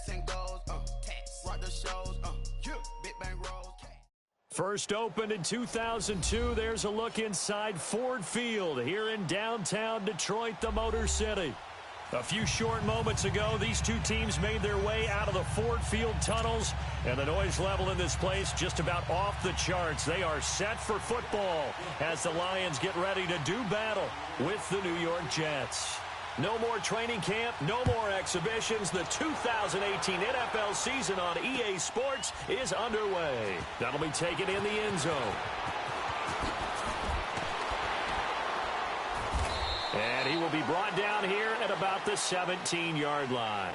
and goals, rock the shows, big bang rolls. First opened in 2002, there's a look inside Ford Field here in downtown Detroit, the Motor City. A few short moments ago, these two teams made their way out of the Ford Field tunnels, and the noise level in this place just about off the charts. They are set for football as the Lions get ready to do battle with the New York Jets. No more training camp, no more exhibitions. The 2018 NFL season on EA Sports is underway. That'll be taken in the end zone. And he will be brought down here at about the 17-yard line.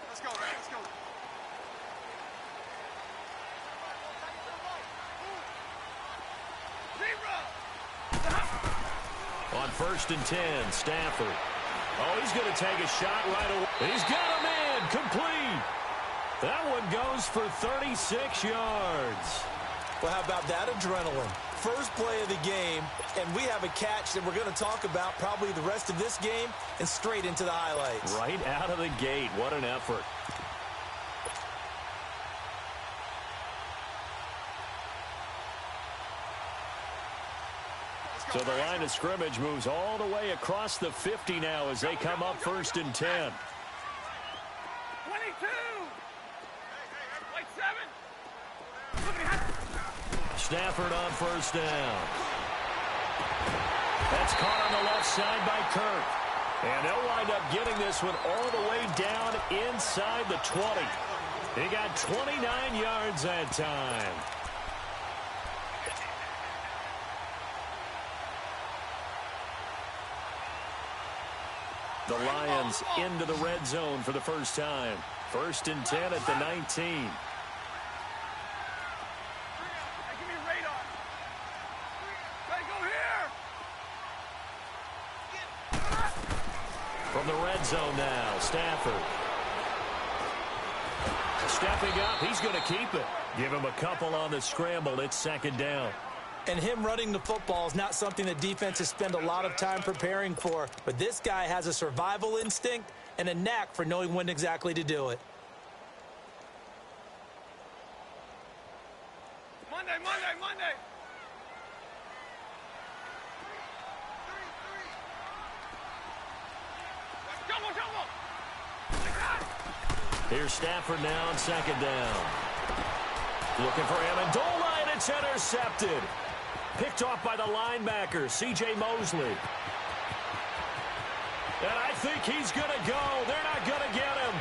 Let's go, Ray. Let's go. On 1st and 10, Stafford. Oh, he's going to take a shot right away. He's got him in. Complete. That one goes for 36 yards. Well, how about that adrenaline? First play of the game, and we have a catch that we're going to talk about probably the rest of this game and straight into the highlights. Right out of the gate. What an effort. So the line of scrimmage moves all the way across the 50 now as they come up 1st and 10. 22. Wait, 7. Stafford on 1st down. That's caught on the left side by Kirk. And they'll wind up getting this one all the way down inside the 20. He got 29 yards that time. The Lions into the red zone for the first time. 1st and 10 at the 19. From the red zone now, Stafford. Stepping up, he's going to keep it. Give him a couple on the scramble. It's 2nd down. And him running the football is not something that defenses spend a lot of time preparing for. But this guy has a survival instinct and a knack for knowing when exactly to do it. Monday. Here's Stafford now on 2nd down. Looking for Amendola, and it's intercepted. Picked off by the linebacker, C.J. Mosley. And I think he's going to go. They're not going to get him.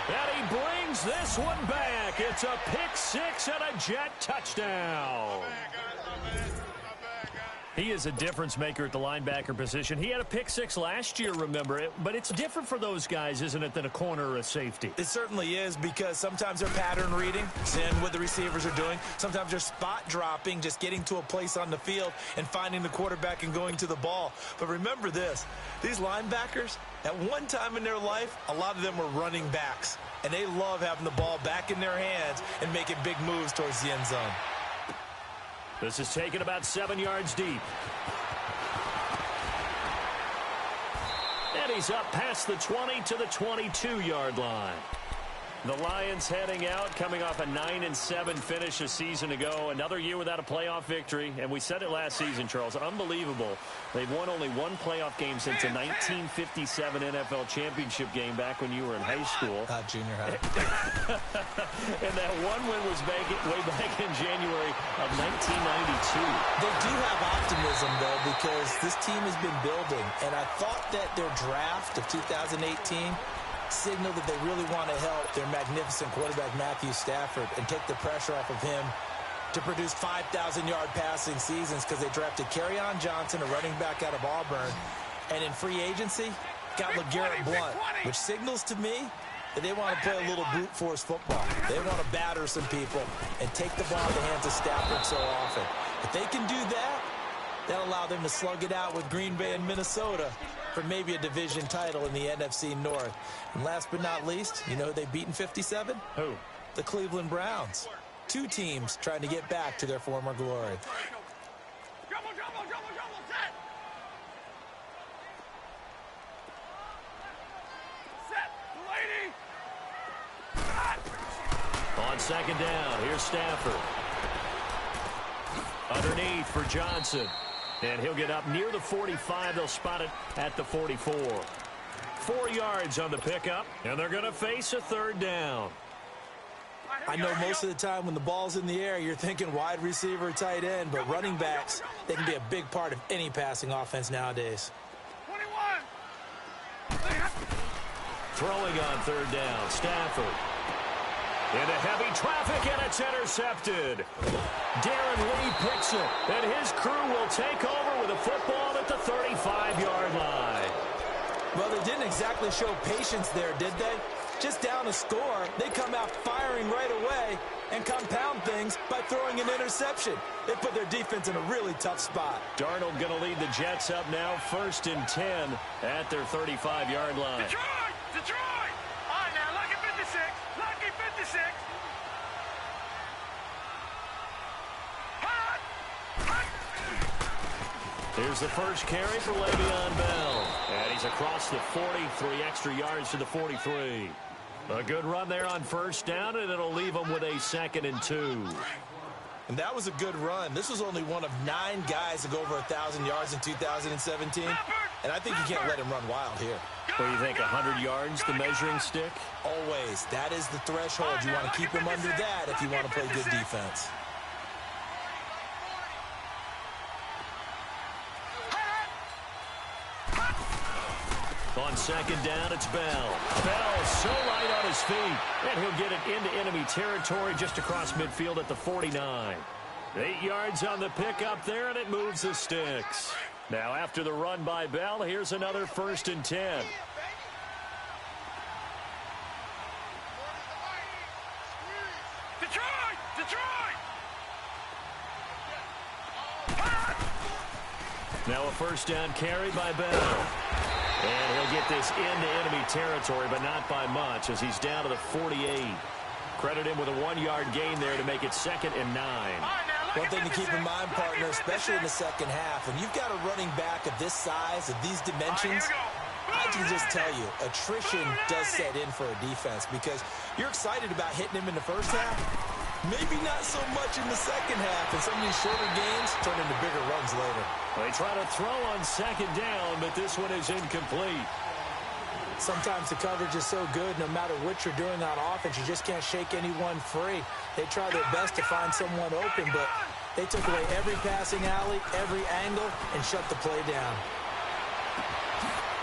And he brings this one back. It's a pick 6 and a Jet touchdown. He is a difference maker at the linebacker position. He had a pick 6 last year, remember it. But it's different for those guys, isn't it, than a corner or a safety? It certainly is, because sometimes they're pattern reading, seeing what the receivers are doing. Sometimes they're spot dropping, just getting to a place on the field and finding the quarterback and going to the ball. But remember this, these linebackers, at one time in their life, a lot of them were running backs. And they love having the ball back in their hands and making big moves towards the end zone. This is taken about 7 yards deep. And he's up past the 20 to the 22-yard line. The Lions heading out, coming off a 9-7 finish a season ago. Another year without a playoff victory. And we said it last season, Charles. Unbelievable. They've won only one playoff game since a 1957 NFL championship game back when you were in high school. Junior high. And that one win was way back in January of 1992. They do have optimism, though, because this team has been building. And I thought that their draft of 2018 signal that they really want to help their magnificent quarterback Matthew Stafford and take the pressure off of him to produce 5,000-yard passing seasons because they drafted Kerryon Johnson, a running back out of Auburn, and in free agency, got LeGarrette Blount, which signals to me that they want to play a little brute force football. They want to batter some people and take the ball in the hands of Stafford so often. If they can do that, that'll allow them to slug it out with Green Bay and Minnesota for maybe a division title in the NFC North. And last but not least, you know who they beat in 57? Who? The Cleveland Browns. Two teams trying to get back to their former glory. Double, set. Set, lady. On second down, here's Stafford. Underneath for Johnson. And he'll get up near the 45. They'll spot it at the 44. 4 yards on the pickup, and they're going to face a third down. I know most of the time when the ball's in the air, you're thinking wide receiver, tight end, but running backs, they can be a big part of any passing offense nowadays. 21. Throwing on third down, Stafford. Into heavy traffic, and it's intercepted. Darren Lee picks it, and his crew will take over with a football at the 35-yard line. Well, they didn't exactly show patience there, did they? Just down a score, they come out firing right away and compound things by throwing an interception. They put their defense in a really tough spot. Darnold going to lead the Jets up now, 1st and 10 at their 35-yard line. Detroit! All right, now, lucky 56. Lucky 56. Here's the first carry for Le'Veon Bell. And he's across the 43 extra yards to the 43. A good run there on first down, and it'll leave them with a 2nd and 2. And that was a good run. This was only one of 9 guys to go over 1,000 yards in 2017. And I think you can't let him run wild here. What do you think, 100 yards, the measuring stick? Always. That is the threshold. You want to keep him under that if you want to play good defense. On second down, it's Bell. Bell so light on his feet, and he'll get it into enemy territory just across midfield at the 49. 8 yards on the pickup there, and it moves the sticks. Now, after the run by Bell, here's another 1st and 10. Detroit! Now a first down carry by Bell. And he'll get this into enemy territory, but not by much, as he's down to the 48. Credit him with a 1-yard gain there to make it 2nd and 9. One thing to keep in mind, partner, especially in the second half, when you've got a running back of this size, of these dimensions, I can just tell you, attrition does set in for a defense because you're excited about hitting him in the first half, maybe not so much in the second half, and some of these shorter gains turn into bigger runs later. They try to throw on second down, but this one is incomplete. Sometimes the coverage is so good, no matter what you're doing on offense, you just can't shake anyone free. They try their best to find someone open, but they took away every passing alley, every angle, and shut the play down.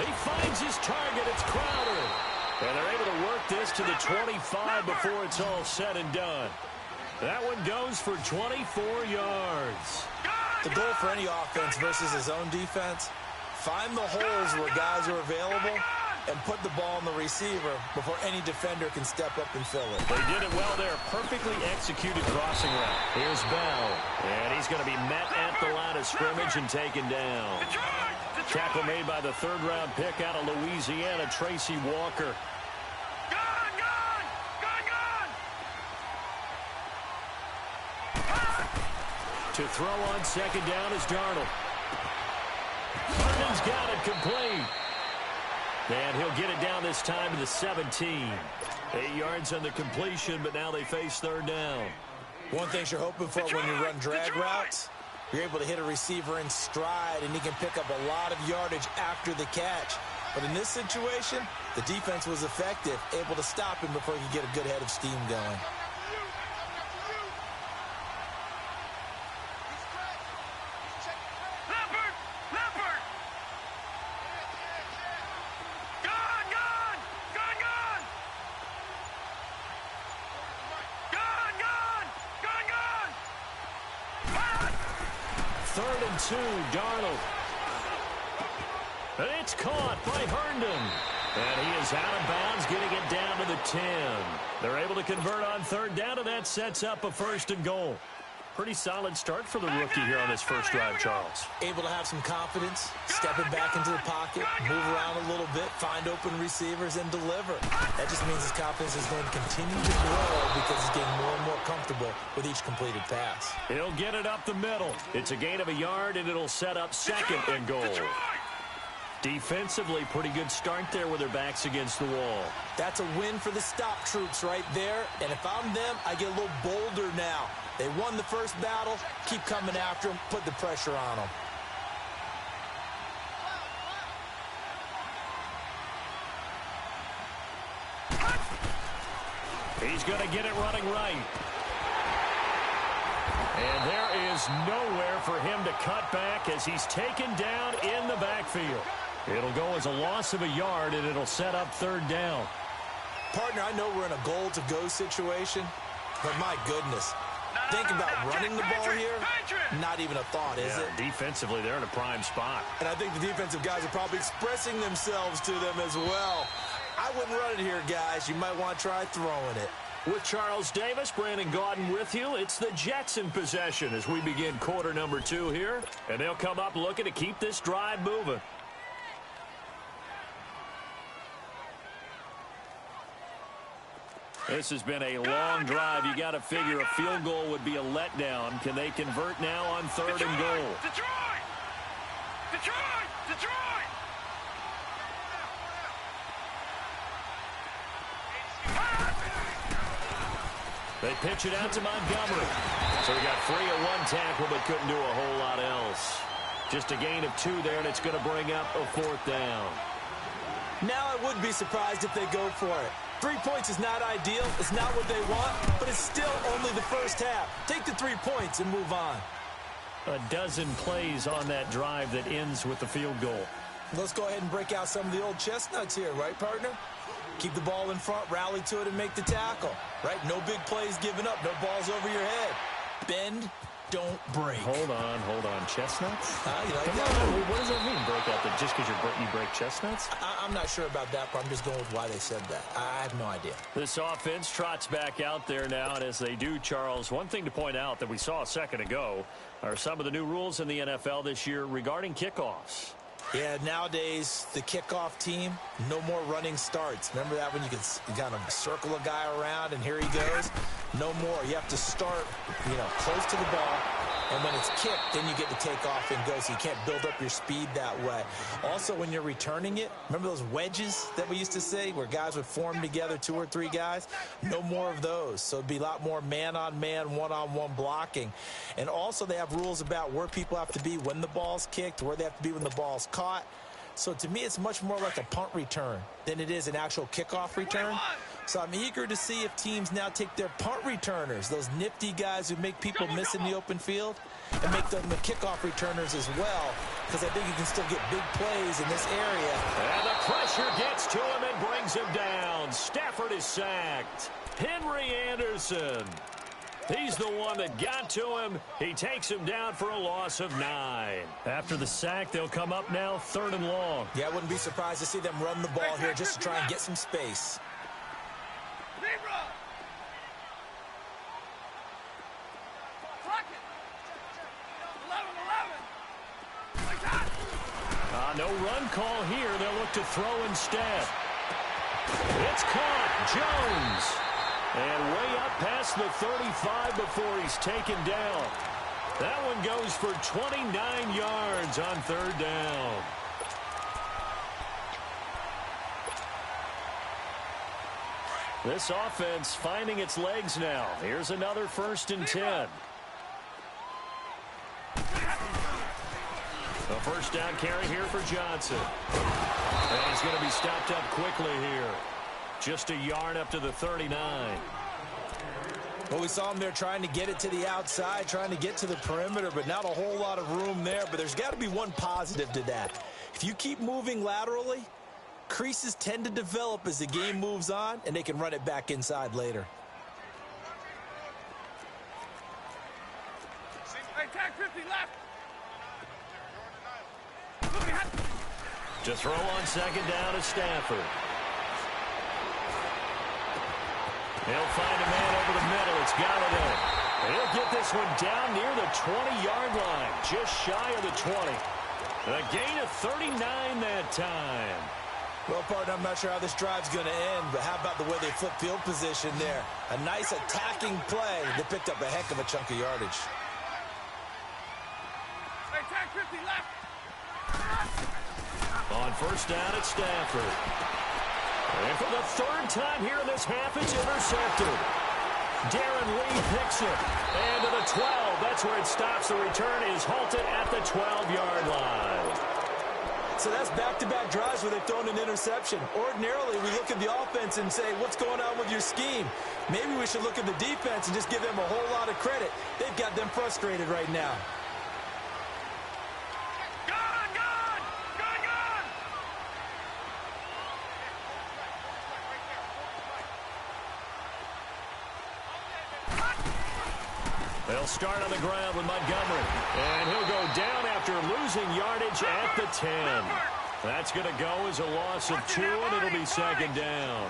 He finds his target. It's Crowder. And they're able to work this to the 25 before it's all said and done. That one goes for 24 yards. The goal for any offense versus his own defense, find the holes where guys are available and put the ball on the receiver before any defender can step up and fill it. They did it well there. Perfectly executed crossing route. Here's Bell. And he's going to be met at the line of scrimmage and taken down. Tackle made by the 3rd-round pick out of Louisiana, Tracy Walker. To throw on second down is Darnold. Herndon's got it complete. And he'll get it down this time to the 17. 8 yards on the completion, but now they face 3rd down. One thing you're hoping for when you run drag routes, you're able to hit a receiver in stride, and he can pick up a lot of yardage after the catch. But in this situation, the defense was effective, able to stop him before he could get a good head of steam going. 3rd and 2. Darnold. And it's caught by Herndon. And he is out of bounds, getting it down to the 10. They're able to convert on 3rd down, and that sets up a 1st and goal. Pretty solid start for the rookie here on his first drive, Charles. Able to have some confidence, stepping back into the pocket, move around a little bit, find open receivers, and deliver. That just means his confidence is going to continue to grow because he's getting more and more comfortable with each completed pass. He'll get it up the middle. It's a gain of a yard, and it'll set up 2nd and goal. Defensively, pretty good start there with their backs against the wall. That's a win for the stop troops right there. And if I'm them, I get a little bolder now. They won the first battle. Keep coming after them. Put the pressure on them. He's going to get it running right. And there is nowhere for him to cut back as he's taken down in the backfield. It'll go as a loss of a yard, and it'll set up 3rd down. Partner, I know we're in a goal-to-go situation, but my goodness. Think about running the ball here. Not even a thought, is it? Defensively, they're in a prime spot. And I think the defensive guys are probably expressing themselves to them as well. I wouldn't run it here, guys. You might want to try throwing it. With Charles Davis, Brandon Gaudin with you. It's the Jets in possession as we begin quarter number 2 here. And they'll come up looking to keep this drive moving. This has been a long drive. You got to figure a field goal would be a letdown. Can they convert now on 3rd and goal? Detroit! Detroit! Detroit! They pitch it out to Montgomery. So he got free of 1 tackle but couldn't do a whole lot else. Just a gain of 2 there, and it's going to bring up a 4th down. Now I would be surprised if they go for it. 3 points is not ideal. It's not what they want, but it's still only the first half. Take the 3 points and move on. A dozen plays on that drive that ends with the field goal. Let's go ahead and break out some of the old chestnuts here, right, partner? Keep the ball in front, rally to it, and make the tackle, right? No big plays given up, no balls over your head. Bend, don't break. Hold on. Chestnuts? You like that? What does that mean, break out? That just because you break chestnuts? I'm not sure about that, but I'm just going with why they said that. I have no idea. This offense trots back out there now, and as they do, Charles, one thing to point out that we saw a second ago are some of the new rules in the NFL this year regarding kickoffs. Yeah, nowadays, the kickoff team, no more running starts. Remember that when you could kind of circle a guy around and here he goes? No more. You have to start, close to the ball. And when it's kicked, then you get to take off and go, so you can't build up your speed that way. Also, when you're returning it, remember those wedges that we used to say where guys would form together, 2 or 3 guys? No more of those. So it'd be a lot more man-on-man, one-on-one blocking. And also, they have rules about where people have to be when the ball's kicked, where they have to be when the ball's caught. So to me, it's much more like a punt return than it is an actual kickoff return. So I'm eager to see if teams now take their punt returners, those nifty guys who make people miss in the open field, and make them the kickoff returners as well, because I think you can still get big plays in this area. And the pressure gets to him and brings him down. Stafford is sacked. Henry Anderson. He's the one that got to him. He takes him down for a loss of 9. After the sack, they'll come up now 3rd and long. Yeah, I wouldn't be surprised to see them run the ball here just to try and get some space. No run call here. They'll look to throw instead. It's caught. Jones. And way up past the 35 before he's taken down. That one goes for 29 yards on 3rd down. This offense finding its legs now. Here's another 1st and 10. A 1st down carry here for Johnson. And he's going to be stopped up quickly here. Just a yard up to the 39. Well, we saw him there trying to get it to the outside, trying to get to the perimeter, but not a whole lot of room there. But there's got to be one positive to that. If you keep moving laterally, creases tend to develop as the game moves on, and they can run it back inside later. Hey, tag 50 left. To throw on second down is Stafford. He'll find a man over the middle. It's Galladay. And he'll get this one down near the 20-yard line, just shy of the 20. A gain of 39 that time. Well, partner, I'm not sure how this drive's going to end, but how about the way they flip field position there? A nice attacking play. They picked up a heck of a chunk of yardage. Hey, tag 50 left. On first down, it's Stafford. And for the third time here in this half, it's intercepted. Darren Lee picks it. And to the 12. That's where it stops. The return is halted at the 12-yard line. So that's back-to-back drives where they've thrown an interception. Ordinarily, we look at the offense and say, what's going on with your scheme? Maybe we should look at the defense and just give them a whole lot of credit. They've got them frustrated right now. They'll start on the ground with Montgomery. And he'll go down after losing yardage at the 10. That's going to go as a loss of 2, and it'll be second down.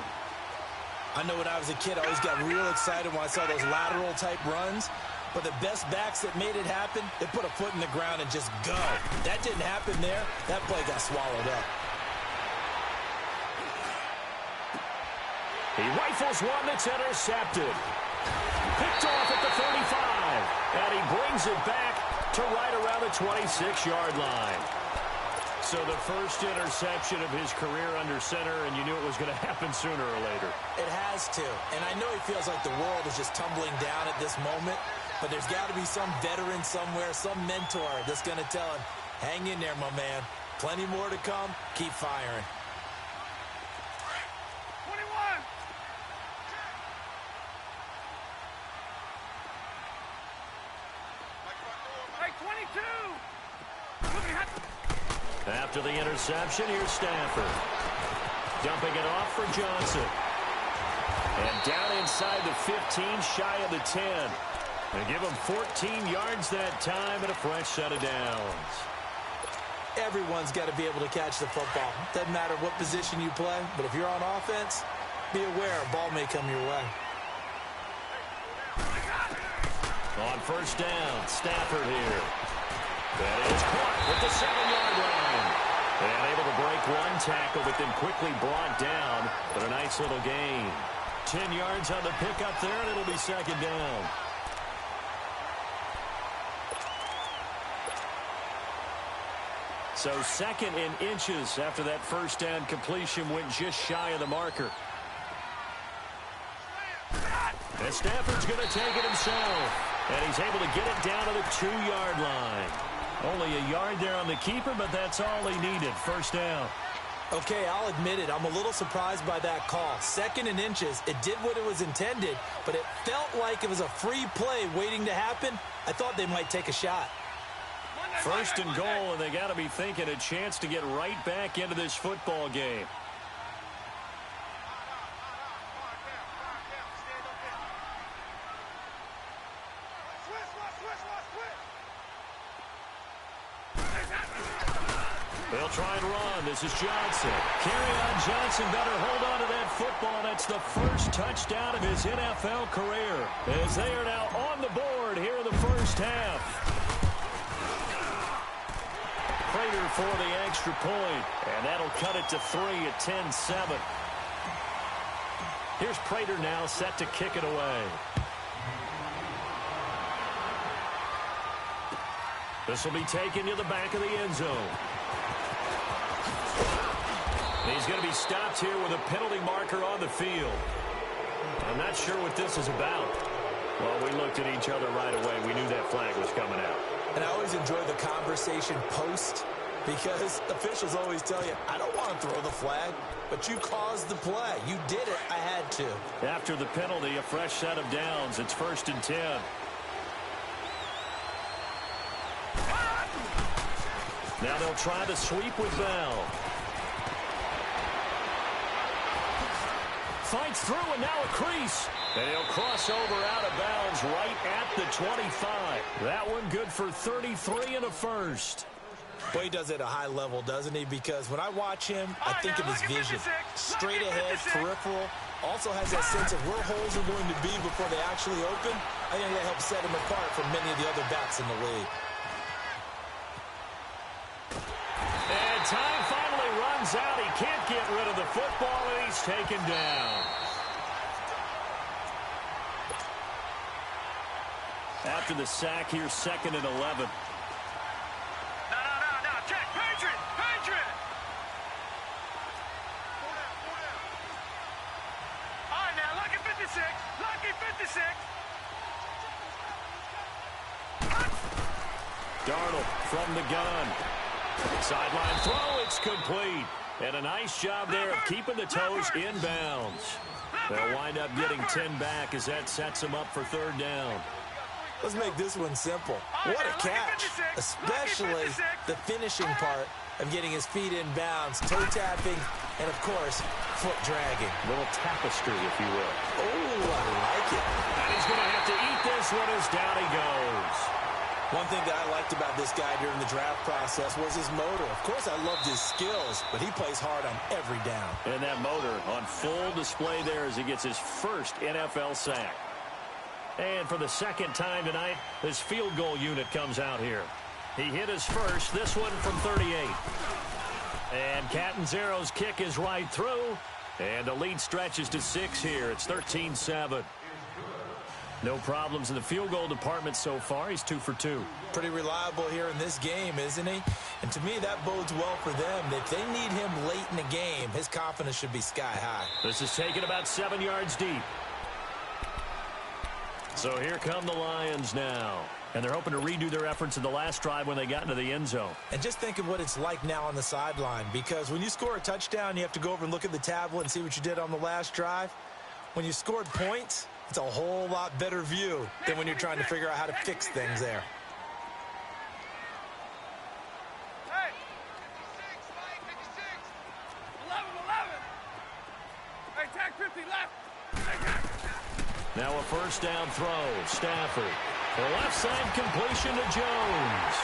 I know when I was a kid, I always got real excited when I saw those lateral-type runs. But the best backs that made it happen, they put a foot in the ground and just go. That didn't happen there. That play got swallowed up. He rifles one that's intercepted. Picked off at the 35. And he brings it back to right around the 26-yard line. So the first interception of his career under center, and you knew it was going to happen sooner or later. It has to. And I know he feels like the world is just tumbling down at this moment, but there's got to be some veteran somewhere, some mentor that's going to tell him, hang in there, my man. Plenty more to come. Keep firing. 21. Hey, 22. After the interception, here's Stafford. Dumping it off for Johnson. And down inside the 15, shy of the 10. They give him 14 yards that time and a fresh set of downs. Everyone's got to be able to catch the football. Doesn't matter what position you play, but if you're on offense, be aware a ball may come your way. On first down, Stafford here. That is caught with the 7-yard line. And able to break one tackle, but then quickly brought down. But a nice little gain. 10 yards on the pickup there, and it'll be second down. So second in inches after that first down completion went just shy of the marker. And Stafford's going to take it himself. And he's able to get it down to the 2-yard line. Only a yard there on the keeper, but that's all he needed. First down. Okay, I'll admit it. I'm a little surprised by that call. Second in inches. It did what it was intended, but it felt like it was a free play waiting to happen. I thought they might take a shot. First and goal, and they got to be thinking a chance to get right back into this football game. They'll try and run. This is Johnson. Carry on Johnson. Better hold on to that football. That's the first touchdown of his NFL career, as they are now on the board here in the first half. Prater for the extra point, and that'll cut it to 3 at 10-7. Here's Prater now set to kick it away. This will be taken to the back of the end zone. He's going to be stopped here with a penalty marker on the field. I'm not sure what this is about. Well, we looked at each other right away. We knew that flag was coming out. And I always enjoy the conversation post, because officials always tell you, I don't want to throw the flag, but you caused the play. You did it. I had to. After the penalty, a fresh set of downs. It's 1st and 10. Now they'll try to sweep with Bell. Fights through, and now a crease. And he'll cross over out of bounds right at the 25. That one good for 33 and a first. Well, he does it at a high level, doesn't he? Because when I watch him, I think of his vision. Straight ahead, peripheral. Also has that sense of where holes are going to be before they actually open. I think that helps set him apart from many of the other backs in the league. And time finally runs out. He can't get rid of the football, and he's taken down. After the sack, here's 2nd and 11. No. Check. Patriot. All right, now, lucky 56. Darnold from the gun. Sideline throw, it's complete. And a nice job there of keeping the toes in bounds. They'll wind up getting 10 back as that sets them up for 3rd down. Let's make this one simple. What a catch, especially the finishing part of getting his feet in bounds, toe tapping, and, of course, foot dragging. A little tapestry, if you will. Oh, I like it. And he's going to have to eat this one as down he goes. One thing that I liked about this guy during the draft process was his motor. Of course, I loved his skills, but he plays hard on every down. And that motor on full display there as he gets his first NFL sack. And for the 2nd time tonight, this field goal unit comes out here. He hit his first, this one from 38. And Catanzaro's kick is right through. And the lead stretches to 6 here. It's 13-7. No problems in the field goal department so far. He's 2 for 2. Pretty reliable here in this game, isn't he? And to me, that bodes well for them. If they need him late in the game, his confidence should be sky high. This is taken about 7 yards deep. So here come the Lions now. And they're hoping to redo their efforts in the last drive when they got into the end zone. And just think of what it's like now on the sideline. Because when you score a touchdown, you have to go over and look at the tablet and see what you did on the last drive. When you scored points, it's a whole lot better view than when you're trying to figure out how to fix things there. Hey, 56. 11. Hey, tag 50 left. Now a first down throw. Stafford. The left side completion to Jones.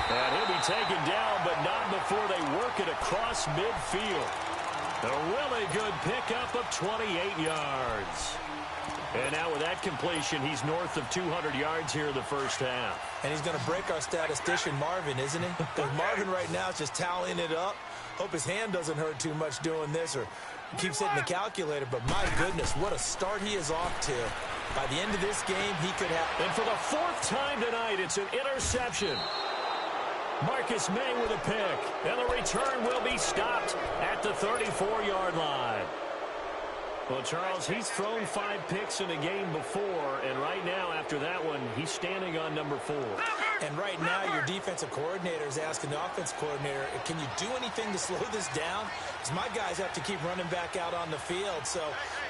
And he'll be taken down, but not before they work it across midfield. A really good pickup of 28 yards. And now with that completion, he's north of 200 yards here in the first half. And he's going to break our statistician, Marvin, isn't he? Because Marvin right now is just tallying it up. Hope his hand doesn't hurt too much doing this or keeps hitting the calculator. But my goodness, what a start he is off to. By the end of this game, he could have... And for the 4th time tonight, it's an interception. Marcus May with a pick. And the return will be stopped at the 34-yard line. Well, Charles, he's thrown 5 picks in a game before, and right now, after that one, he's standing on number 4. And right now, your defensive coordinator is asking the offense coordinator, can you do anything to slow this down? Because my guys have to keep running back out on the field, so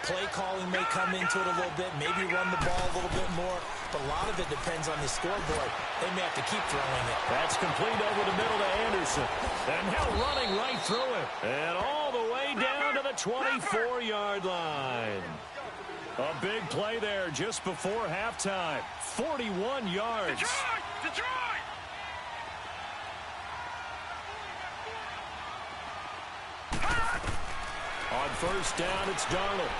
play calling may come into it a little bit, maybe run the ball a little bit more, but a lot of it depends on the scoreboard. They may have to keep throwing it. That's complete over the middle to Anderson. And now running right through it. And all the way down to the 24-yard line. A big play there just before halftime. 41 yards. Detroit! On first down, it's Darnold.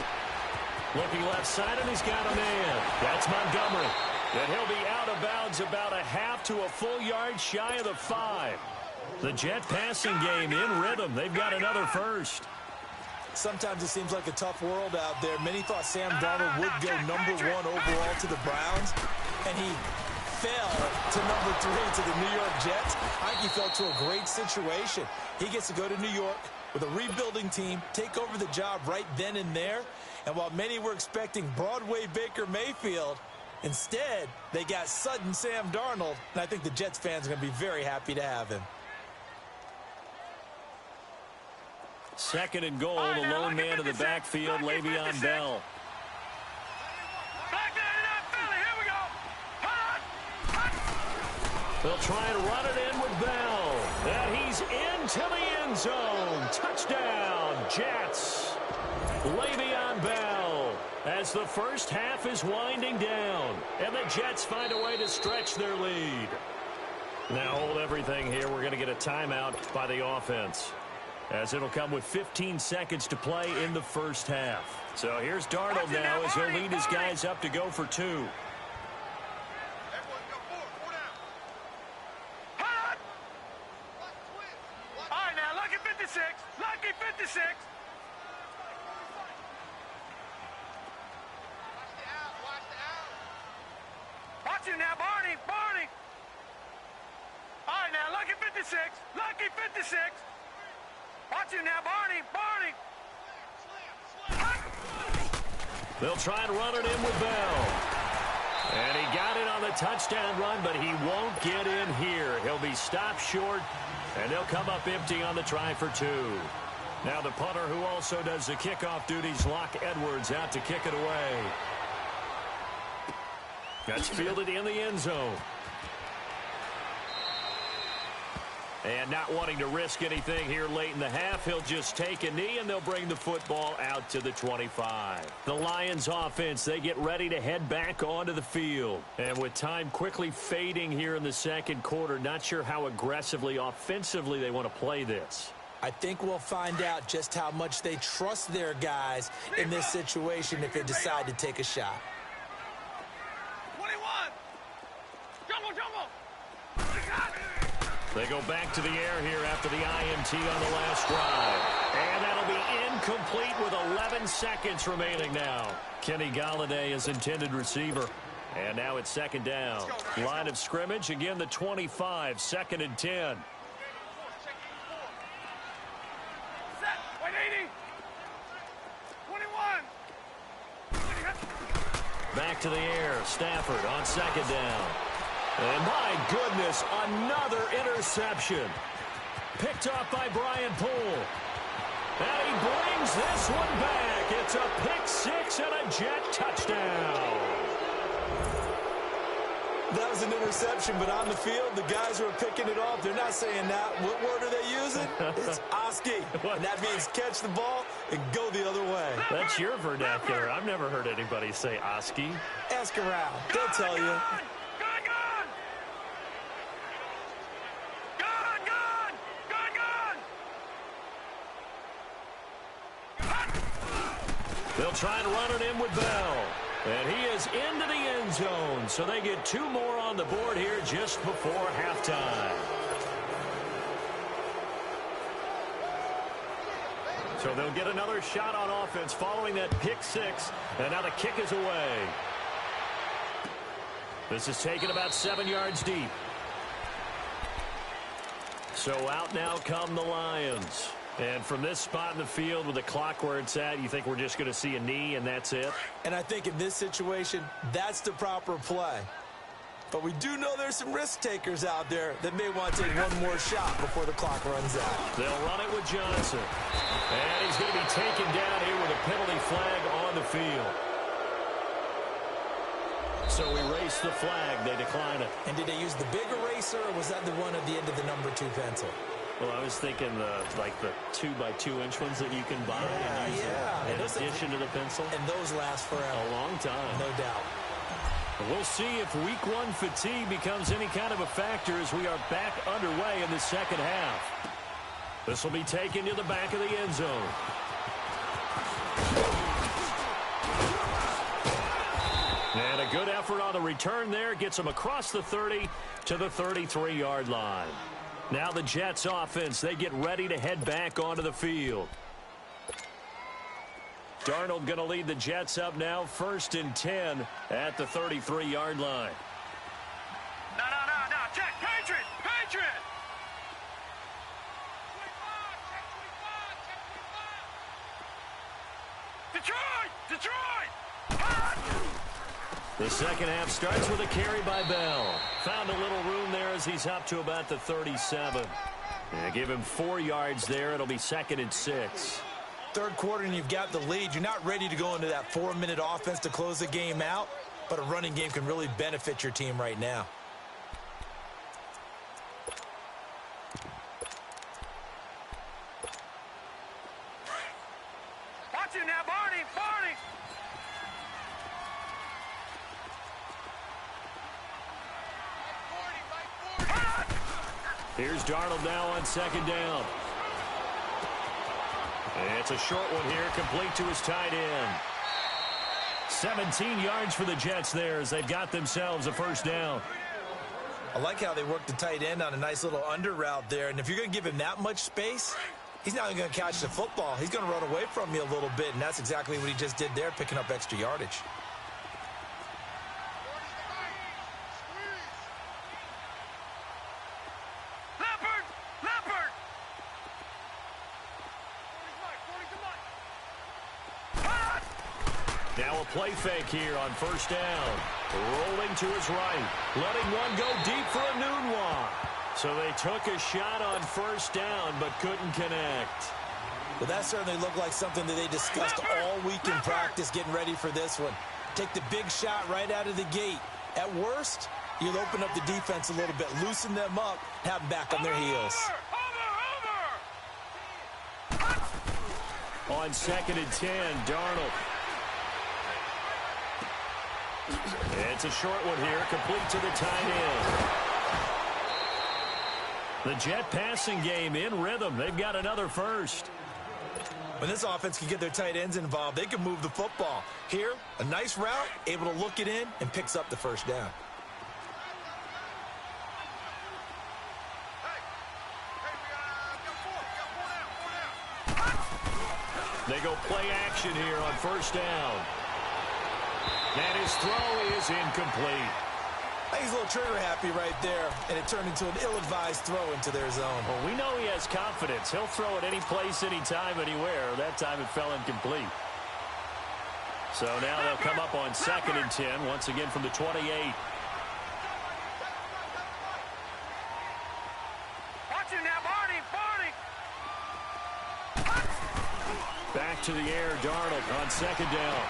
Looking left side, and he's got a man. That's Montgomery. And he'll be out of bounds about a half to a full yard shy of the 5. The Jet passing game in rhythm. They've got another first. Sometimes it seems like a tough world out there. Many thought Sam Darnold would go number 1 overall to the Browns, and he fell to number 3 to the New York Jets. I think he fell to a great situation. He gets to go to New York with a rebuilding team, take over the job right then and there. And while many were expecting Broadway Baker Mayfield, instead, they got sudden Sam Darnold, and I think the Jets fans are going to be very happy to have him. 2nd and goal, the lone man in the backfield, Le'Veon Bell. They'll try and run it in with Bell. And he's into the end zone. Touchdown, Jets. Le'Veon Bell as the first half is winding down. And the Jets find a way to stretch their lead. Now hold everything here. We're going to get a timeout by the offense, as it'll come with 15 seconds to play in the first half. So here's Darnold now as he'll lead his guys up to go for 2. Lucky 56. Watch him now, Barney. All right, now, lucky 56. Lucky 56. Watch him now, Barney. They'll try and run it in with Bell. And he got it on the touchdown run, but he won't get in here. He'll be stopped short, and they'll come up empty on the try for 2. Now the punter, who also does the kickoff duties, Locke Edwards, out to kick it away. That's fielded in the end zone. And not wanting to risk anything here late in the half, he'll just take a knee, and they'll bring the football out to the 25. The Lions offense, they get ready to head back onto the field. And with time quickly fading here in the second quarter, not sure how aggressively, offensively they want to play this. I think we'll find out just how much they trust their guys in this situation if they decide to take a shot. 21. Jumbo. They go back to the air here after the INT on the last drive. And that'll be incomplete with 11 seconds remaining now. Kenny Golladay is intended receiver. And now it's second down. Line of scrimmage, again the 25, 2nd and 10. Set. 180. 21. Back to the air. Stafford on second down. And my goodness, another interception. Picked off by Brian Poole. And he brings this one back. It's a pick 6 and a Jet touchdown. That was an interception, but on the field, the guys who are picking it off, they're not saying that. What word are they using? It's Oski. And that means catch the ball and go the other way. That's your vernacular. I've never heard anybody say Oski. Ask around. They'll tell you. They'll try and run it in with Bell. And he is into the end zone. So they get 2 more on the board here just before halftime. So they'll get another shot on offense following that pick 6. And now the kick is away. This is taken about 7 yards deep. So out now come the Lions. And from this spot in the field with the clock where it's at, you think we're just going to see a knee and that's it? And I think in this situation, that's the proper play. But we do know there's some risk takers out there that may want to take one more shot before the clock runs out. They'll run it with Johnson. And he's going to be taken down here with a penalty flag on the field. So we race the flag. They decline it. And did they use the big eraser, or was that the one at the end of the number 2 pencil? Well, I was thinking the 2x2-inch ones that you can buy and use in addition to the pencil. And those last forever. A long time. No doubt. We'll see if week 1 fatigue becomes any kind of a factor as we are back underway in the second half. This will be taken to the back of the end zone. And a good effort on the return there gets them across the 30 to the 33-yard line. Now the Jets offense, they get ready to head back onto the field. Darnold going to lead the Jets up now, 1st and 10 at the 33-yard line. No. Check. Patriot. Detroit. The second half starts with a carry by Bell. Found a little room there as he's up to about the 37. And give him 4 yards there. It'll be 2nd and 6. Third quarter and you've got the lead. You're not ready to go into that 4-minute offense to close the game out, but a running game can really benefit your team right now. Watch him now, Barney. Here's Darnold now on second down. And it's a short one here, complete to his tight end. 17 yards for the Jets there as they've got themselves a first down. I like how they work the tight end on a nice little under route there. And if you're going to give him that much space, he's not going to catch the football. He's going to run away from you a little bit, and that's exactly what he just did there, picking up extra yardage. Now a play fake here on first down. Rolling to his right. Letting one go deep for a noon one. So they took a shot on first down but couldn't connect. Well, that certainly looked like something that they discussed all week in practice getting ready for this one. Take the big shot right out of the gate. At worst, you'll open up the defense a little bit, loosen them up, have them back on their heels. On second and 10, Darnold. It's a short one here, complete to the tight end. The Jet passing game in rhythm. They've got another first. When this offense can get their tight ends involved, they can move the football. Here, a nice route, able to look it in, and picks up the first down. They go play action here on first down. And his throw is incomplete. I think he's a little trigger happy right there, and it turned into an ill-advised throw into their zone. Well, we know he has confidence. He'll throw it any place, anytime, anywhere. That time it fell incomplete. So now they'll come up on second and 10, once again from the 28. Watch it now, Barney. Back to the air, Darnold on second down.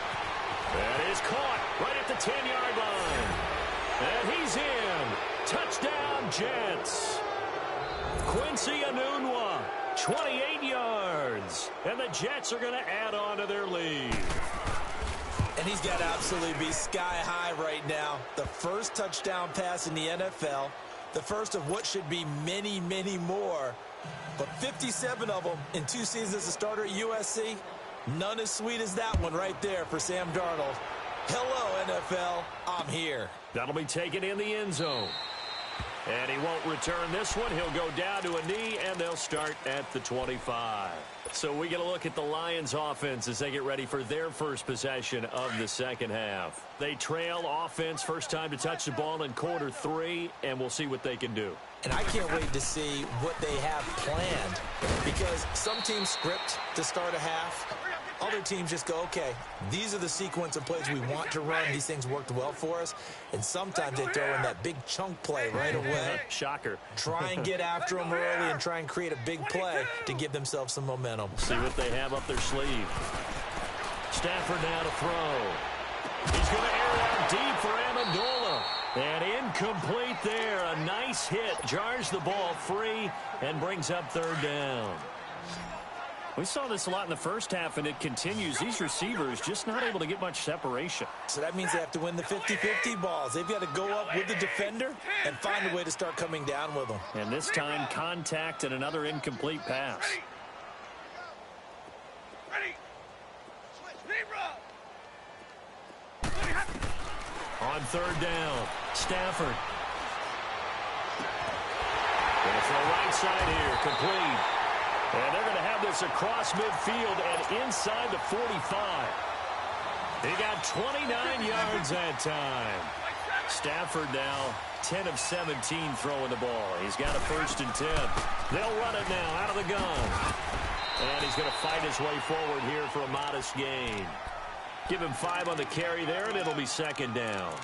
That is caught right at the 10-yard line. And he's in. Touchdown, Jets. Quincy Enunwa, 28 yards. And the Jets are going to add on to their lead. And he's got to absolutely be sky high right now. The first touchdown pass in the NFL. The first of what should be many, many more. But 57 of them in 2 seasons as a starter at USC. None as sweet as that one right there for Sam Darnold. Hello, NFL. I'm here. That'll be taken in the end zone. And he won't return this one. He'll go down to a knee, and they'll start at the 25. So we get a look at the Lions offense as they get ready for their first possession of the second half. They trail offense first time to touch the ball in quarter 3, and we'll see what they can do. And I can't wait to see what they have planned, because some teams script to start a half. Other teams just go, okay, these are the sequence of plays we want to run. These things worked well for us. And sometimes they throw in that big chunk play right away. Shocker. Try and get after them early and try and create a big play to give themselves some momentum. See what they have up their sleeve. Stafford now to throw. He's going to air it out deep for Amendola. And incomplete there. A nice hit. Jars the ball free and brings up third down. We saw this a lot in the first half, and it continues. These receivers just not able to get much separation. So that means they have to win the 50-50 balls. They've got to go up with the defender and find a way to start coming down with them. And this time, contact and another incomplete pass. On third down, Stafford. Going for a right side here, complete. And they're going to have this across midfield and inside the 45. He got 29 yards that time. Stafford now 10 of 17 throwing the ball. He's got a first and 10. They'll run it now out of the gun. And he's going to fight his way forward here for a modest gain. Give him 5 on the carry there, and it'll be second down.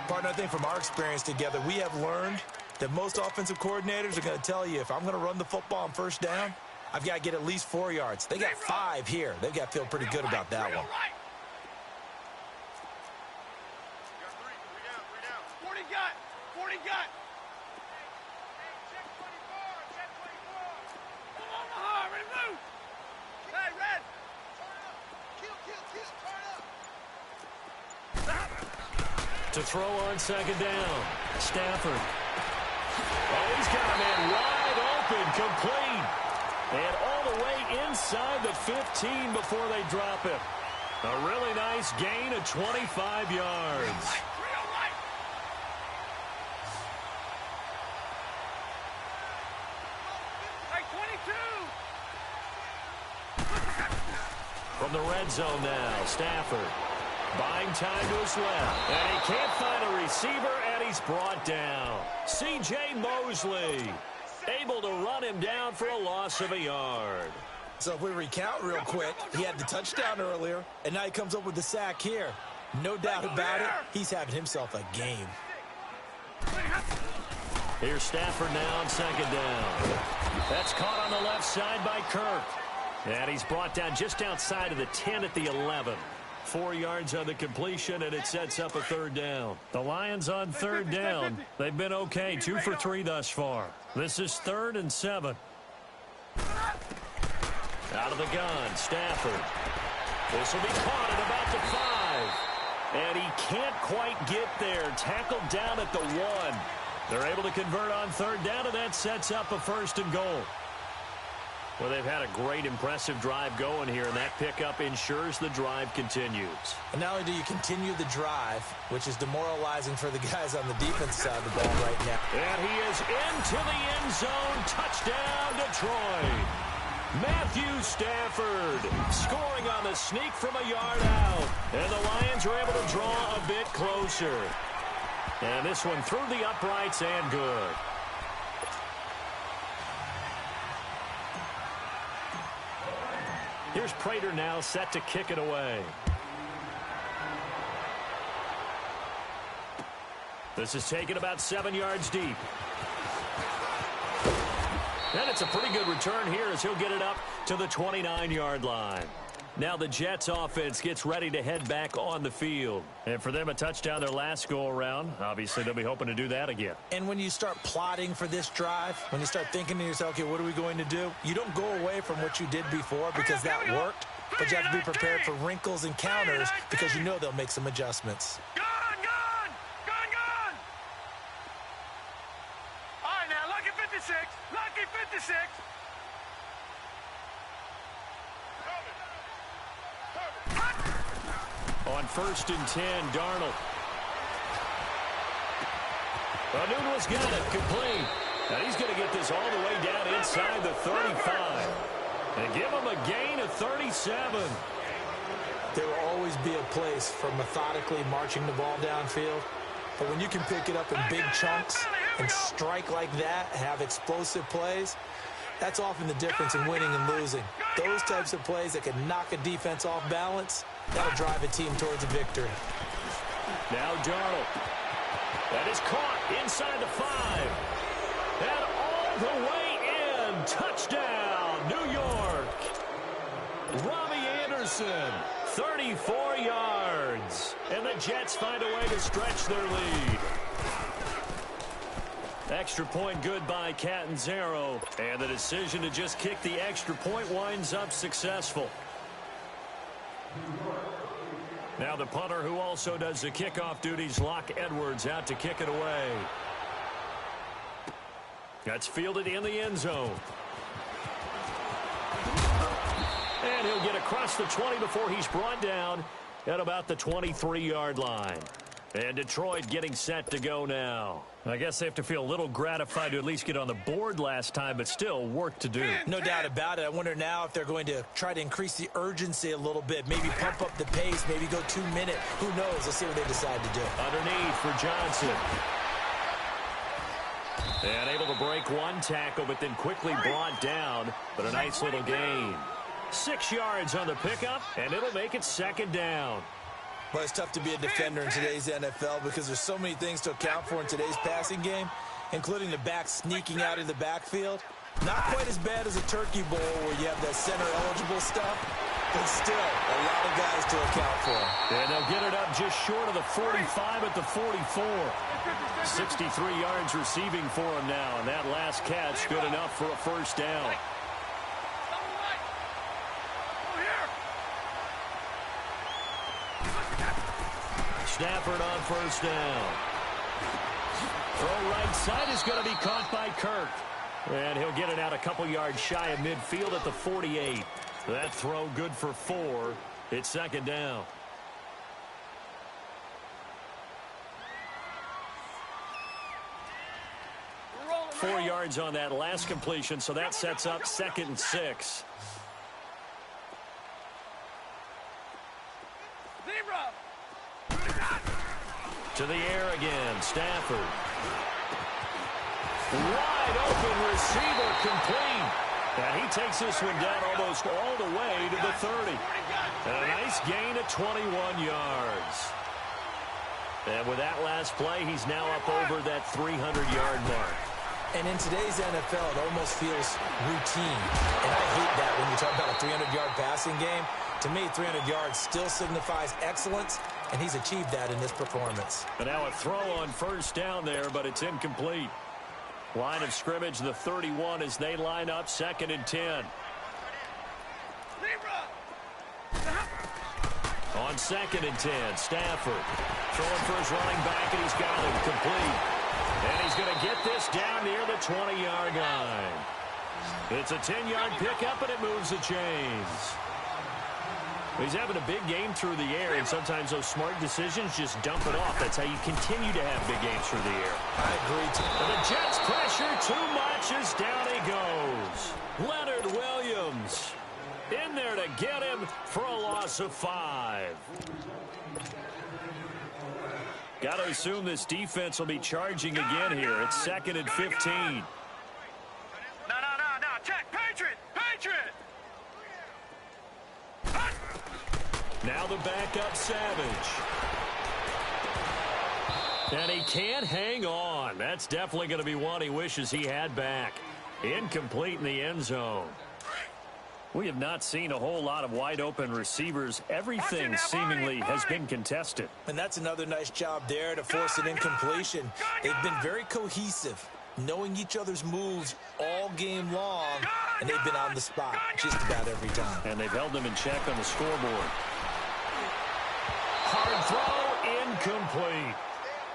Partner, I think from our experience together, we have learned that most offensive coordinators are going to tell you, if I'm going to run the football on first down, I've got to get at least 4 yards. They got 5 here. They've got to feel pretty good about that one. 40 gut. Omaha, ready to move. Hey, red. To throw on second down, Stafford. Oh, He's got a man wide open, complete. And all the way inside the 15 before they drop it. A really nice gain of 25 yards. From the red zone now, Stafford buying time to his left. And he can't find a receiver, and he's brought down. C.J. Mosley able to run him down for a loss of a yard. So if we recount real quick, he had the touchdown earlier, and now he comes up with the sack here. No doubt about it, he's having himself a game. Here's Stafford now on second down. That's caught on the left side by Kirk. And he's brought down just outside of the 10 at the 11. 4 yards on the completion, and it sets up a third down. The Lions on third down. They've been okay, 2 for 3 thus far. This is 3rd and 7. Out of the gun, Stafford. This will be caught at about the 5. And he can't quite get there. Tackled down at the 1. They're able to convert on third down, and that sets up a 1st and goal. Well, they've had a great, impressive drive going here, and that pickup ensures the drive continues. And not only do you continue the drive, which is demoralizing for the guys on the defense side of the ball right now. And he is into the end zone. Touchdown, Detroit. Matthew Stafford scoring on the sneak from a yard out. And the Lions are able to draw a bit closer. And this one through the uprights and good. Here's Prater now set to kick it away. This is taken about 7 yards deep. And it's a pretty good return here as he'll get it up to the 29-yard line. Now the Jets offense gets ready to head back on the field. And for them, a touchdown their last go-around. Obviously, they'll be hoping to do that again. And when you start plotting for this drive, when you start thinking to yourself, okay, what are we going to do? You don't go away from what you did before because that worked. But you have to be prepared for wrinkles and counters because you know they'll make some adjustments. Gone! All right, now, lucky 56. Lucky 56. On 1st and 10, Darnold. Nunez got it, complete. And he's going to get this all the way down inside the 35. And give him a gain of 37. There will always be a place for methodically marching the ball downfield. But when you can pick it up in big chunks and strike like that, have explosive plays, that's often the difference in winning and losing. Those types of plays that can knock a defense off balance, that'll drive a team towards a victory. Now Darnold. That is caught inside the 5. And all the way in. Touchdown, New York. Robbie Anderson, 34 yards. And the Jets find a way to stretch their lead. Extra point good by Catanzaro. And the decision to just kick the extra point winds up successful. Now the punter who also does the kickoff duties, Locke Edwards, out to kick it away. That's fielded in the end zone. And he'll get across the 20 before he's brought down at about the 23-yard line. And Detroit getting set to go now. I guess they have to feel a little gratified to at least get on the board last time, but still work to do. No doubt about it. I wonder now if they're going to try to increase the urgency a little bit, maybe pump up the pace, maybe go 2 minute. Who knows? Let's see what they decide to do. Underneath for Johnson. And able to break one tackle, but then quickly brought down. But a nice little gain. 6 yards on the pickup, and it'll make it 2nd down. Well, it's tough to be a defender in today's NFL because there's so many things to account for in today's passing game, including the back sneaking out of the backfield. Not quite as bad as a turkey bowl where you have that center-eligible stuff, but still a lot of guys to account for. And they'll get it up just short of the 45 at the 44. 63 yards receiving for him now, and that last catch good enough for a 1st down. Stafford on 1st down. Throw right side is going to be caught by Kirk. And he'll get it out a couple yards shy of midfield at the 48. That throw good for 4. It's second down. Four yards on that last completion, so that sets up 2nd and 6. To the air again, Stafford. Wide open receiver, complete. And he takes this one down almost all the way to the 30. And a nice gain of 21 yards. And with that last play, he's now up over that 300-yard mark. And in today's NFL, it almost feels routine. And I hate that when you talk about a 300-yard passing game. To me, 300 yards still signifies excellence, and he's achieved that in this performance. And now a throw on first down there, but it's incomplete. Line of scrimmage, the 31, as they line up 2nd and 10. On 2nd and 10, Stafford throwing for his running back, and he's got him complete. And he's going to get this down near the 20-yard line. It's a 10-yard pickup, and it moves the chains. He's having a big game through the air, and sometimes those smart decisions just dump it off. That's how you continue to have big games through the air. I agree, Tim. And the Jets pressure too much as down he goes. Leonard Williams in there to get him for a loss of 5. Got to assume this defense will be charging again here. It's 2nd and 15. No. Check. Patriot. Now the backup Savage. And he can't hang on. That's definitely going to be one he wishes he had back. Incomplete in the end zone. We have not seen a whole lot of wide open receivers. Everything seemingly has been contested. And that's another nice job there to force an incompletion. They've been very cohesive, knowing each other's moves all game long, and they've been on the spot just about every time. And they've held them in check on the scoreboard. Hard throw, incomplete.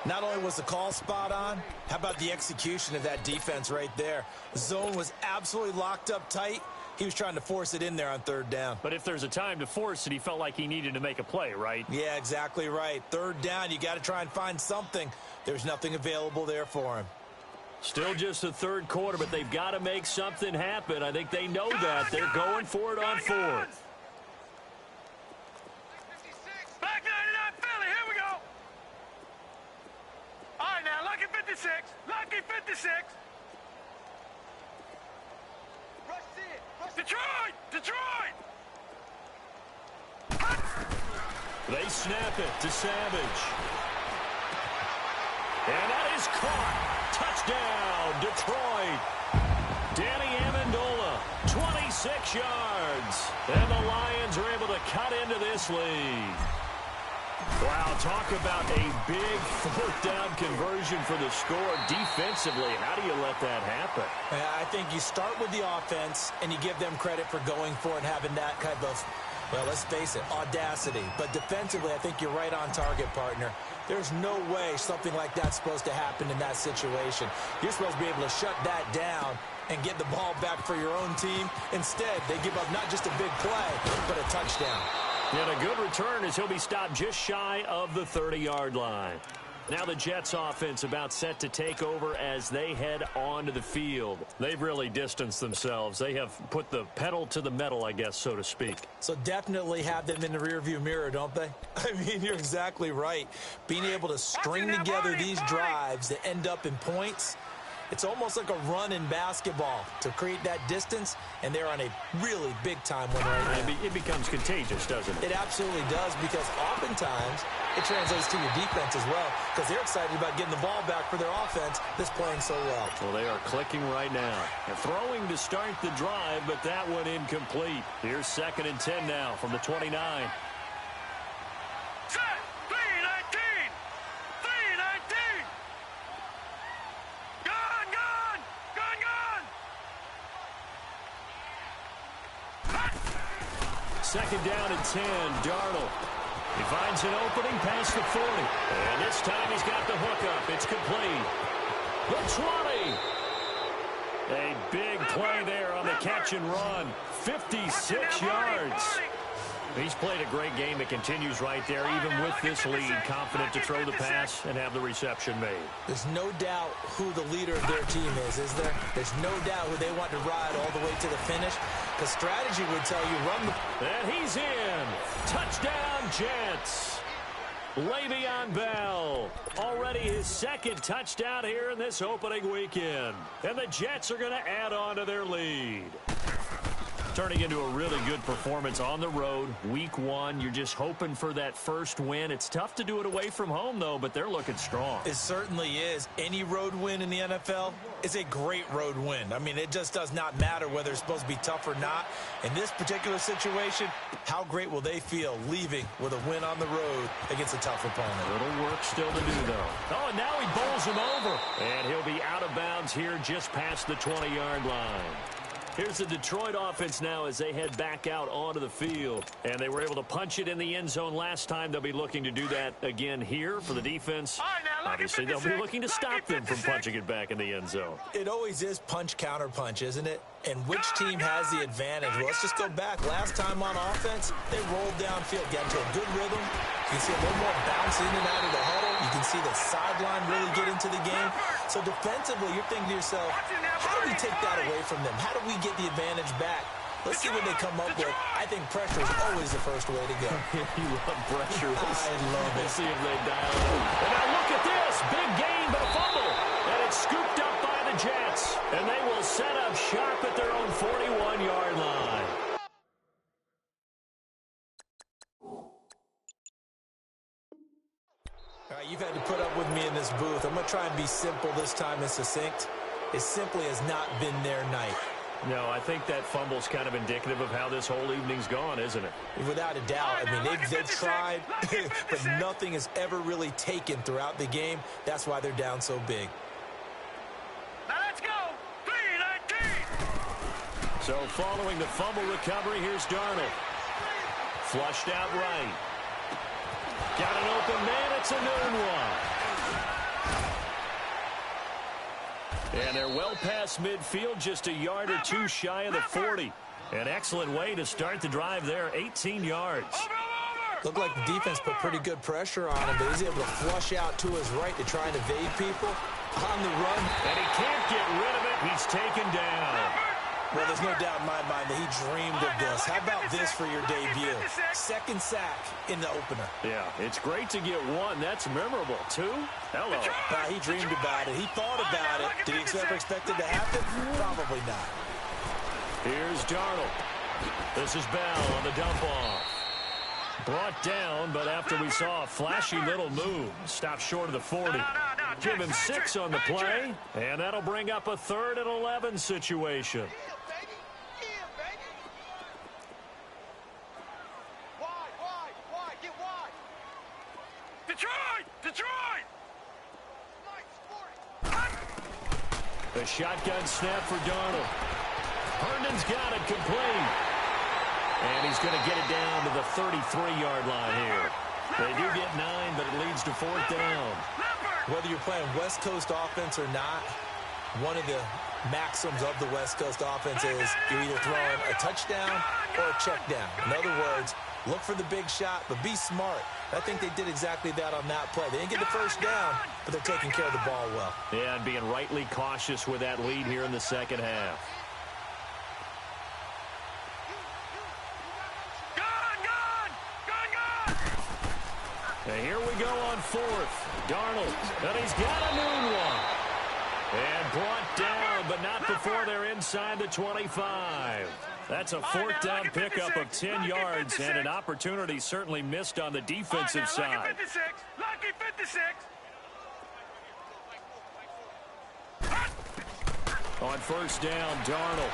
Not only was the call spot on, how about the execution of that defense right there? The zone was absolutely locked up tight. He was trying to force it in there on 3rd down. But if there's a time to force it, he felt like he needed to make a play, right? Yeah, exactly right. 3rd down, you got to try and find something. There's nothing available there for him. Still just the 3rd quarter, but they've got to make something happen. I think they know that. They're going for it on 4th. Back 99 Philly, here we go. All right, now, lucky 56. Lucky 56. Detroit! They snap it to Savage. And that is caught. Touchdown, Detroit. Danny Amendola, 26 yards. And the Lions are able to cut into this lead. Wow, talk about a big 4th down conversion for the score. Defensively, how do you let that happen? I think you start with the offense, and you give them credit for going for it and having that kind of, well, let's face it, audacity. But defensively, I think you're right on target, partner. There's no way something like that's supposed to happen in that situation. You're supposed to be able to shut that down and get the ball back for your own team. Instead, they give up not just a big play, but a touchdown. And a good return as he'll be stopped just shy of the 30-yard line. Now the Jets offense about set to take over as they head onto the field. They've really distanced themselves. They have put the pedal to the metal, I guess, so to speak. So definitely have them in the rearview mirror, don't they? I mean, you're exactly right. Being able to string together these drives that end up in points, it's almost like a run in basketball to create that distance, and they're on a really big-time one right now. It becomes contagious, doesn't it? It absolutely does, because oftentimes it translates to your defense as well, because they're excited about getting the ball back for their offense that's playing so well. Well, they are clicking right now. And throwing to start the drive, but that one incomplete. Here's 2nd and 10 now from the 29. Set, 319. 319. Gone. 2nd down and 10, Darnold. He finds an opening past the 40. And this time he's got the hookup. It's complete. The 20. A big play there on the catch and run. 56 yards. He's played a great game. It continues right there, even with this lead. Confident to throw the pass and have the reception made. There's no doubt who the leader of their team is there? There's no doubt who they want to ride all the way to the finish. The strategy would tell you run the... And he's in. Touchdown, Jets. Le'Veon Bell, already his second touchdown here in this opening weekend. And the Jets are going to add on to their lead. Turning into a really good performance on the road. Week 1, you're just hoping for that first win. It's tough to do it away from home, though, but they're looking strong. It certainly is. Any road win in the NFL is a great road win. I mean, it just does not matter whether it's supposed to be tough or not. In this particular situation, how great will they feel leaving with a win on the road against a tough opponent? Little work still to do, though. Oh, and now he bowls him over. And he'll be out of bounds here just past the 20-yard line. Here's the Detroit offense now as they head back out onto the field. And they were able to punch it in the end zone last time. They'll be looking to do that again here for the defense. Obviously, they'll be looking to stop them from punching it back in the end zone. It always is punch, counter punch, isn't it? And which team has the advantage? Well, let's just go back. Last time on offense, they rolled downfield, got into a good rhythm. You can see a little more bounce in and out of the huddle. You can see the sideline really get into the game. So defensively, you're thinking to yourself, how do we take that away from them? How do we get the advantage back? Let's see what they come up with. I think pressure is always the first way to go. You love pressure. I love it. We'll see if they dial it. And now look at this. Big gain, but a fumble. And it's scooped up by the Jets. And they will set up shop at their own 41-yard line. All right, you've had to put up with me in this booth. I'm going to try and be simple this time and succinct. It simply has not been their night. No, I think that fumble's kind of indicative of how this whole evening's gone, isn't it? Without a doubt. I mean, they've tried, but nothing has ever really taken throughout the game. That's why they're down so big. Now let's go. 3-19. So following the fumble recovery, here's Darnold. Flushed out right. Got an open man. It's a noon one. And they're well past midfield, just a yard or two shy of the 40. An excellent way to start the drive there, 18 yards. Looked like the defense put pretty good pressure on him, but he's able to flush out to his right to try and evade people on the run. And he can't get rid of it. He's taken down. Well, there's no doubt in my mind that he dreamed of this. How about this for your debut? Second sack in the opener. Yeah, it's great to get one. That's memorable. Two? Hello. He dreamed about it. He thought about it. Did he ever expect it to happen? Probably not. Here's Darnold. This is Bell on the dump off. Brought down, but after we saw a flashy little move, stopped short of the 40. Give him 6 on the play, and that'll bring up a 3rd and 11 situation. Detroit! The shotgun snap for Darnold. Herndon's got it complete. And he's going to get it down to the 33-yard line here. They do get 9, but it leads to 4th down. Whether you're playing West Coast offense or not, one of the maxims of the West Coast offense is you're either throwing a touchdown or a check down. In other words, look for the big shot, but be smart. I think they did exactly that on that play. They didn't get the first down, but they're taking care of the ball well. Yeah, and being rightly cautious with that lead here in the second half. And here we go on 4th. Darnold, and he's got a noon one. And brought down, but not before they're inside the 25. That's a 4th down pickup of 10 yards, and an opportunity certainly missed on the defensive side. Lucky 56. On 1st down, Darnold.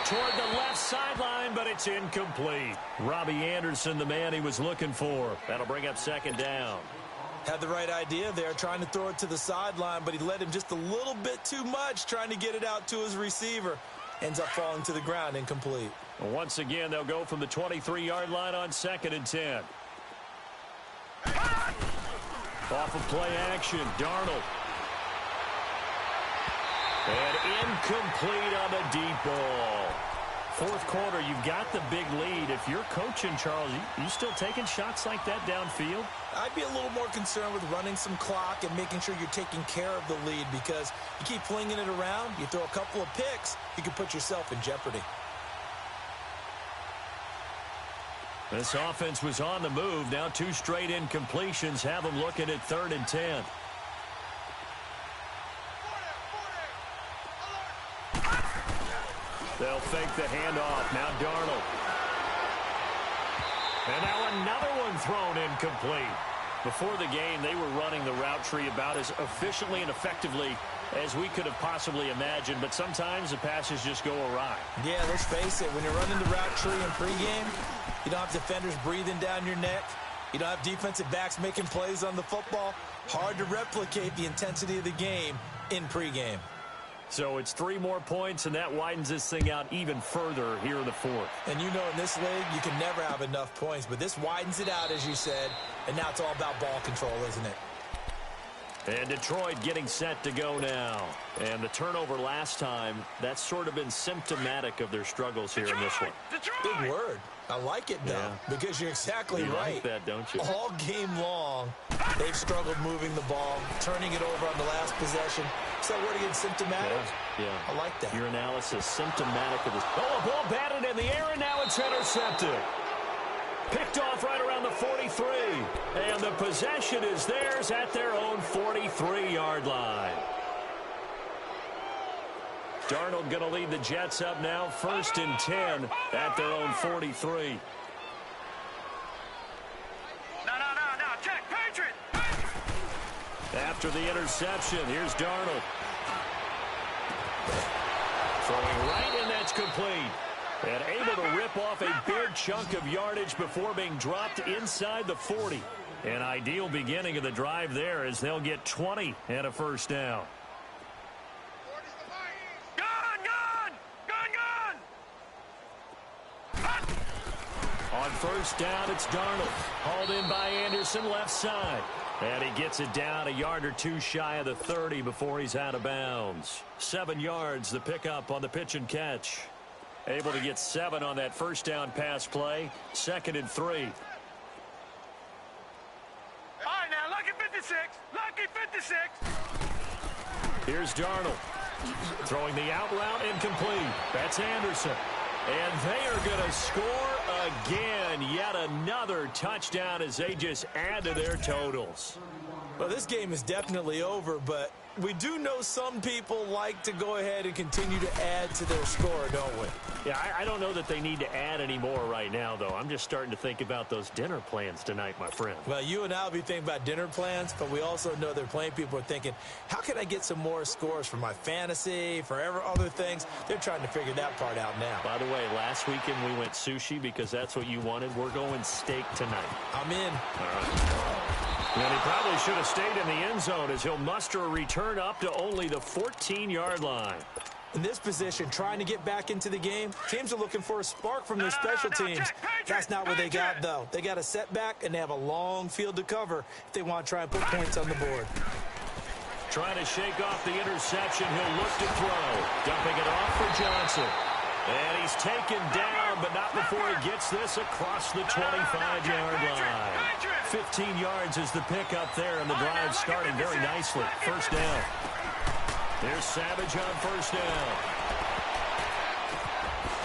Toward the left sideline, but it's incomplete. Robbie Anderson, the man he was looking for. That'll bring up 2nd down. Had the right idea there, trying to throw it to the sideline, but he led him just a little bit too much, trying to get it out to his receiver. Ends up falling to the ground, incomplete. Once again, they'll go from the 23-yard line on 2nd and 10. Off of play action, Darnold. And incomplete on the deep ball. Fourth quarter, you've got the big lead. If you're coaching, Charles, you still taking shots like that downfield? I'd be a little more concerned with running some clock and making sure you're taking care of the lead, because you keep flinging it around, you throw a couple of picks, you can put yourself in jeopardy. This offense was on the move. Now 2 straight incompletions have them looking at 3rd and 10. They'll fake the handoff. Now Darnold. And now another one thrown incomplete. Before the game, they were running the route tree about as efficiently and effectively as we could have possibly imagined, but sometimes the passes just go awry. Yeah, let's face it. When you're running the route tree in pregame, you don't have defenders breathing down your neck. You don't have defensive backs making plays on the football. Hard to replicate the intensity of the game in pregame. So it's 3 more points, and that widens this thing out even further here in the 4th. And you know, in this league, you can never have enough points, but this widens it out, as you said, and now it's all about ball control, isn't it? And Detroit getting set to go now. And the turnover last time, that's sort of been symptomatic of their struggles here in this one. Big word. I like it, though, because you're exactly right. You like that, don't you? All game long, they've struggled moving the ball, turning it over on the last possession. Is that word again, symptomatic? Yeah. I like that. Your analysis, symptomatic of this. Oh, a ball batted in the air, and now it's intercepted. Picked off right around the 43. And the possession is theirs at their own 43-yard line. Darnold going to lead the Jets up now, 1st and 10 at their own 43. No, check, Patriot! After the interception, here's Darnold. Throwing right, and that's complete. And able to rip off a big chunk of yardage before being dropped inside the 40. An ideal beginning of the drive there, as they'll get 20 and a first down. On first down, it's Darnold. Hauled in by Anderson, left side. And he gets it down a yard or 2 shy of the 30 before he's out of bounds. 7 yards, the pickup on the pitch and catch. Able to get 7 on that first down pass play. 2nd and 3. All right, now, lucky 56. Lucky 56. Here's Darnold. Throwing the out route, incomplete. That's Anderson. And they are going to score again. Yet another touchdown as they just add to their totals. Well, this game is definitely over, but we do know some people like to go ahead and continue to add to their score, don't we? Yeah, I don't know that they need to add any more right now, though. I'm just starting to think about those dinner plans tonight, my friend. Well, you and I will be thinking about dinner plans, but we also know they're playing people are thinking, how can I get some more scores for my fantasy, for other things? They're trying to figure that part out now. By the way, last weekend we went sushi because that's what you wanted. We're going steak tonight. I'm in. All right. And he probably should have stayed in the end zone as he'll muster a return up to only the 14-yard line. In this position, trying to get back into the game, teams are looking for a spark from their special teams. That's not what they got, though. They got a setback, and they have a long field to cover if they want to try and put points on the board. Trying to shake off the interception. He'll look to throw. Dumping it off for Johnson. And he's taken down, but not before he gets this across the 25-yard line. 15 yards is the pickup there, and the drive starting very nicely. First down. There's Savage on first down.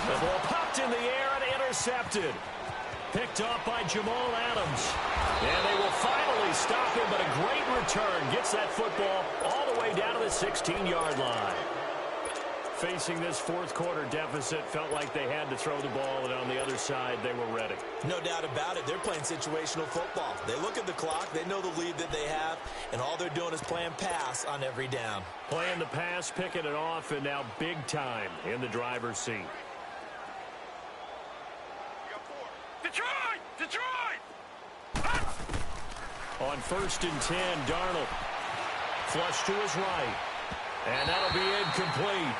The ball popped in the air and intercepted. Picked off by Jamal Adams. And they will finally stop him, but a great return. Gets that football all the way down to the 16-yard line. Facing this fourth quarter deficit, felt like they had to throw the ball, and on the other side, they were ready. No doubt about it. They're playing situational football. They look at the clock, they know the lead that they have, and all they're doing is playing pass on every down. Playing the pass, picking it off, and now big time in the driver's seat. Detroit! Detroit! On 1st and 10, Darnold. Flush to his right. And that'll be incomplete.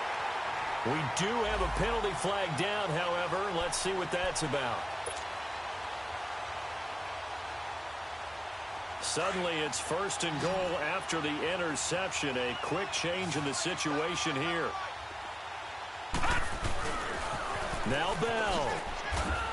We do have a penalty flag down, however. Let's see what that's about. Suddenly it's 1st and goal after the interception. A quick change in the situation here. Now Bell.